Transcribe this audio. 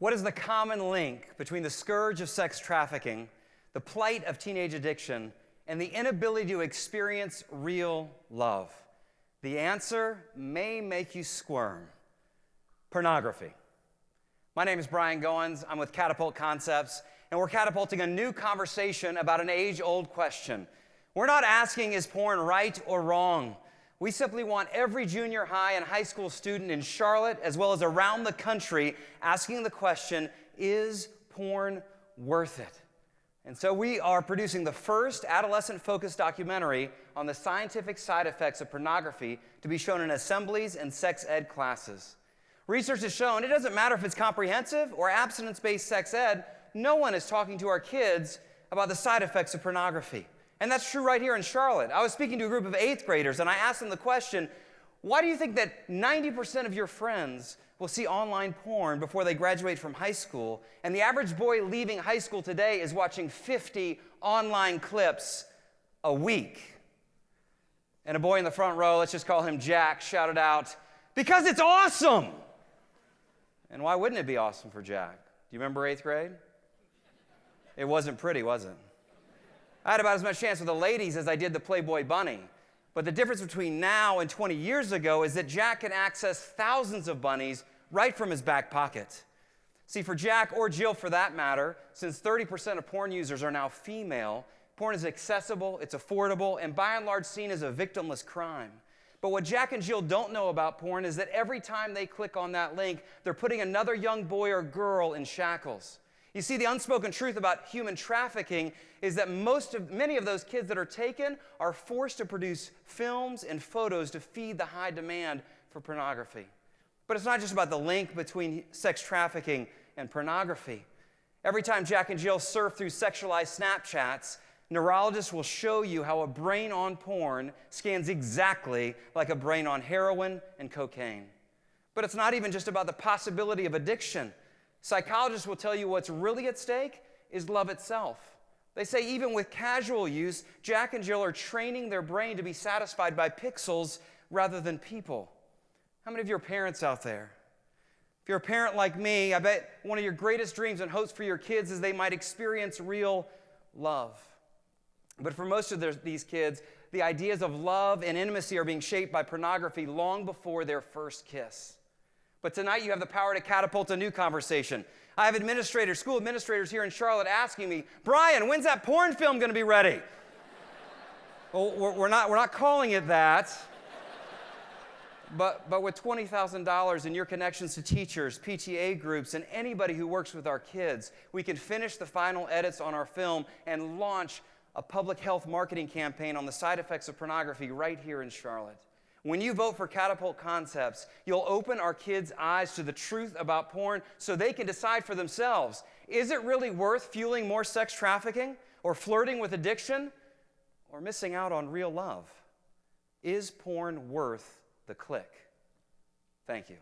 What is the common link between the scourge of sex trafficking, the plight of teenage addiction, and the inability to experience real love? The answer may make you squirm. Pornography. My name is Brian Goins. I'm with Catapult Concepts, and we're catapulting a new conversation about an age-old question. We're not asking, is porn right or wrong? We simply want every junior high and high school student in Charlotte, as well as around the country, asking the question, is porn worth it? And so we are producing the first adolescent-focused documentary on the scientific side effects of pornography to be shown in assemblies and sex ed classes. Research has shown it doesn't matter if it's comprehensive or abstinence-based sex ed, no one is talking to our kids about the side effects of pornography. And that's true right here in Charlotte. I was speaking to a group of 8th graders, and I asked them the question, why do you think that 90% of your friends will see online porn before they graduate from high school, and the average boy leaving high school today is watching 50 online clips a week? And a boy in the front row, let's just call him Jack, shouted out, because it's awesome! And why wouldn't it be awesome for Jack? Do you remember 8th grade? It wasn't pretty, was it? I had about as much chance with the ladies as I did the Playboy bunny. But the difference between now and 20 years ago is that Jack can access thousands of bunnies right from his back pocket. See, for Jack, or Jill for that matter, since 30% of porn users are now female, porn is accessible, it's affordable, and by and large seen as a victimless crime. But what Jack and Jill don't know about porn is that every time they click on that link, they're putting another young boy or girl in shackles. You see, the unspoken truth about human trafficking is that many of those kids that are taken are forced to produce films and photos to feed the high demand for pornography. But it's not just about the link between sex trafficking and pornography. Every time Jack and Jill surf through sexualized Snapchats, neurologists will show you how a brain on porn scans exactly like a brain on heroin and cocaine. But it's not even just about the possibility of addiction. Psychologists will tell you what's really at stake is love itself. They say even with casual use, Jack and Jill are training their brain to be satisfied by pixels rather than people. How many of you are parents out there? If you're a parent like me, I bet one of your greatest dreams and hopes for your kids is they might experience real love. But for most of these kids, the ideas of love and intimacy are being shaped by pornography long before their first kiss. But tonight you have the power to catapult a new conversation. I have school administrators here in Charlotte asking me, Brian, when's that porn film going to be ready? Well, we're not calling it that. But with $20,000 and your connections to teachers, PTA groups, and anybody who works with our kids, we can finish the final edits on our film and launch a public health marketing campaign on the side effects of pornography right here in Charlotte. When you vote for Catapult Concepts, you'll open our kids' eyes to the truth about porn so they can decide for themselves, is it really worth fueling more sex trafficking or flirting with addiction or missing out on real love? Is porn worth the click? Thank you.